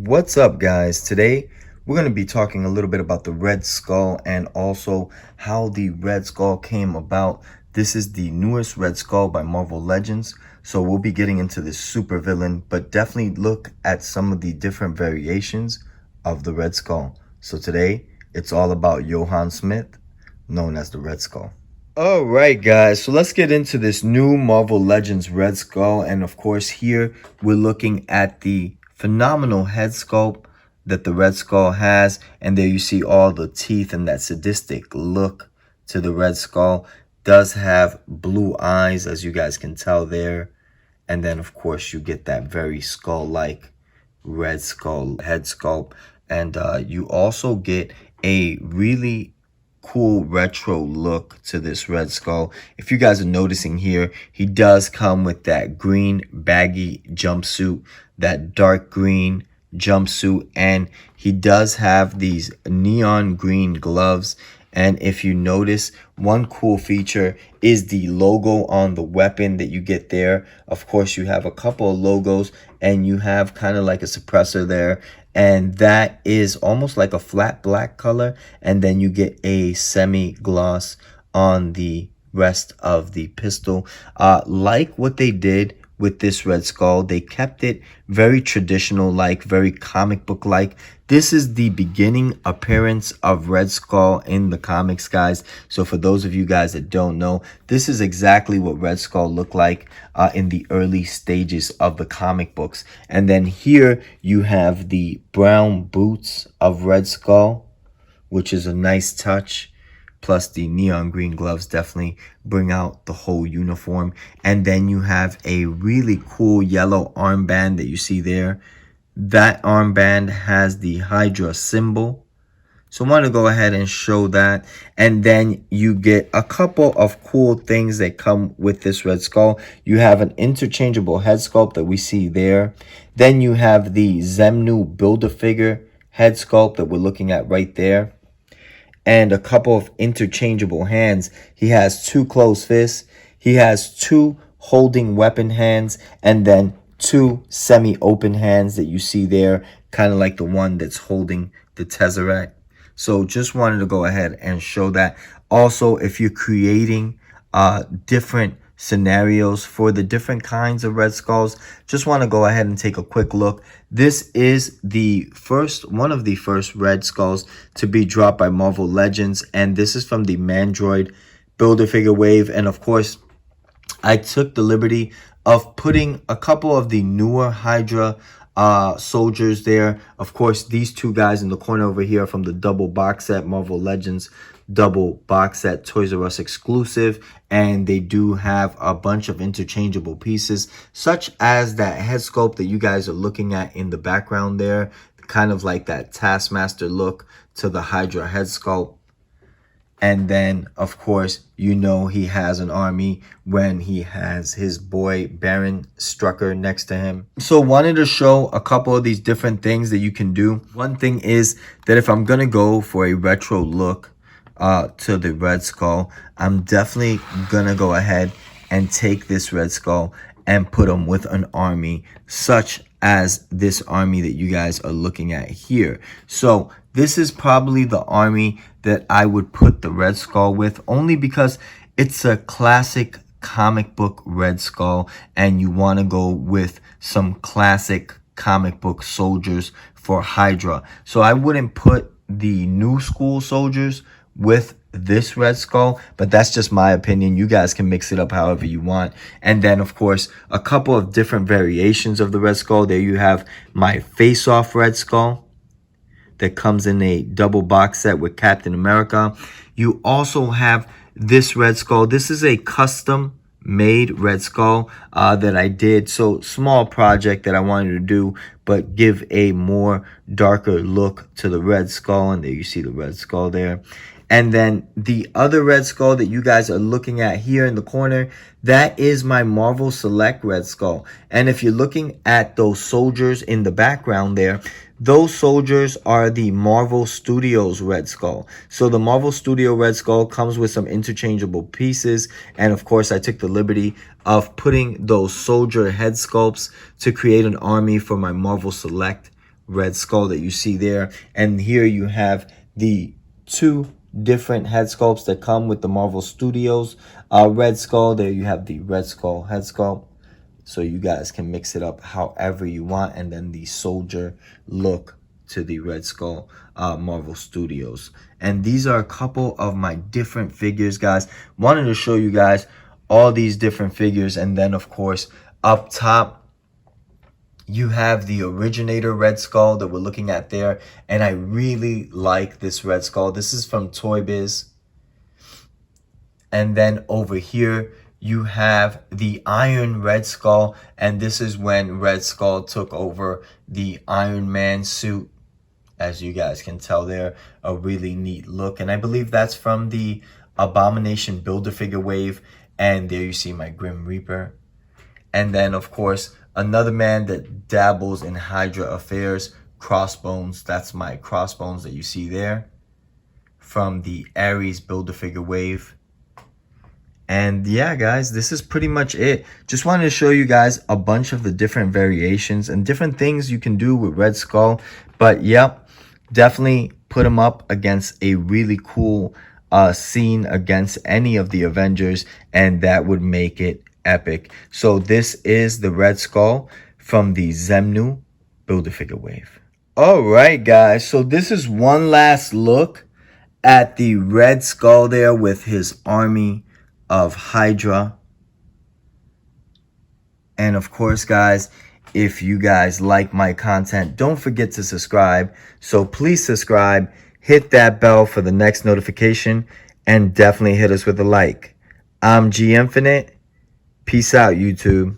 What's up, guys? Today we're going to be talking a little bit about the Red Skull and also how the Red Skull came about. This is the newest Red Skull by Marvel Legends, so we'll be getting into this super villain, but definitely look at some of the different variations of the Red Skull. So today it's all about Johann Smith, known as the Red Skull. All right, guys, so let's get into this new Marvel Legends Red Skull. And of course, here we're looking at the phenomenal head sculpt that the Red Skull has. And there you see all the teeth and that sadistic look to the Red Skull. Does have blue eyes, as you guys can tell there. And then, of course, you get that very skull-like Red Skull head sculpt. And you also get a really cool retro look to this Red Skull. If you guys are noticing here, he does come with that green baggy jumpsuit, that dark green jumpsuit, and he does have these neon green gloves. And if you notice, one cool feature is the logo on the weapon that you get there. Of course, you have a couple of logos and you have kind of like a suppressor there. And that is almost like a flat black color. And then you get a semi-gloss on the rest of the pistol. Like what they did with this Red Skull, they kept it very traditional, like very comic book like. This is the beginning appearance of Red Skull in the comics, guys. So for those of you guys that don't know, this is exactly what Red Skull looked like in the early stages of the comic books. And then here you have the brown boots of Red Skull, which is a nice touch. Plus the neon green gloves definitely bring out the whole uniform. And then you have a really cool yellow armband that you see there. That armband has the Hydra symbol. So I want to go ahead and show that. And then you get a couple of cool things that come with this Red Skull. You have an interchangeable head sculpt that we see there. Then you have the Zemnu Build-A-Figure head sculpt that we're looking at right there. And a couple of interchangeable hands. He has two closed fists. He has two holding weapon hands. And then two semi-open hands that you see there. Kind of like the one that's holding the Tesseract. So just wanted to go ahead and show that. Also, if you're creating different scenarios for the different kinds of Red Skulls, just want to go ahead and take a quick look. This is one of the first Red Skulls to be dropped by Marvel Legends, and this is from the Mandroid Build-A-Figure wave. And of course, I took the liberty of putting a couple of the newer Hydra soldiers there. Of course, these two guys in the corner over here from the double box set, Marvel Legends double box set, Toys R Us exclusive, and they do have a bunch of interchangeable pieces, such as that head sculpt that you guys are looking at in the background there, kind of like that Taskmaster look to the Hydra head sculpt. And then, of course, you know he has an army when he has his boy Baron Strucker next to him. So wanted to show a couple of these different things that you can do. One thing is that if I'm going to go for a retro look to the Red Skull, I'm definitely going to go ahead and take this Red Skull and put him with an army such as this army that you guys are looking at here. So this is probably the army that I would put the Red Skull with, only because it's a classic comic book Red Skull and you want to go with some classic comic book soldiers for Hydra. So I wouldn't put the new school soldiers with this Red Skull, but that's just my opinion. You guys can mix it up however you want. And then, of course, a couple of different variations of the Red Skull. There you have my face-off Red Skull that comes in a double box set with Captain America. You also have this Red Skull. This is a custom made Red Skull that I did. So small project that I wanted to do, but give a more darker look to the Red Skull. And there you see the Red Skull there. And then the other Red Skull that you guys are looking at here in the corner, that is my Marvel Select Red Skull. And if you're looking at those soldiers in the background there, those soldiers are the Marvel Studios Red Skull. So the Marvel Studio Red Skull comes with some interchangeable pieces. And of course, I took the liberty of putting those soldier head sculpts to create an army for my Marvel Select Red Skull that you see there. And here you have the two different head sculpts that come with the Marvel Studios Red Skull. There you have the Red Skull head sculpt. So you guys can mix it up however you want. And then the soldier look to the Red Skull Marvel Studios. And these are a couple of my different figures, guys. Wanted to show you guys all these different figures. And then, of course, up top, you have the originator Red Skull that we're looking at there. And I really like this Red Skull. This is from Toy Biz. And then over here, you have the Iron Red Skull. And this is when Red Skull took over the Iron Man suit. As you guys can tell there, a really neat look. And I believe that's from the Abomination Build-A-Figure wave. And there you see my Grim Reaper. And then, of course, another man that dabbles in Hydra affairs, Crossbones. That's my Crossbones that you see there from the Ares Build-A-Figure wave. And yeah, guys, this is pretty much it. Just wanted to show you guys a bunch of the different variations and different things you can do with Red Skull. But yep, definitely put him up against a really cool scene against any of the Avengers, and that would make it epic. So this is the Red Skull from the Zemnu Build-A-Figure wave. All right, guys, so this is one last look at the Red Skull there with his army of Hydra. And of course, guys, if you guys like my content, don't forget to subscribe. So please subscribe, hit that bell for the next notification, and definitely hit us with a like. I'm G Infinite. Peace out, YouTube.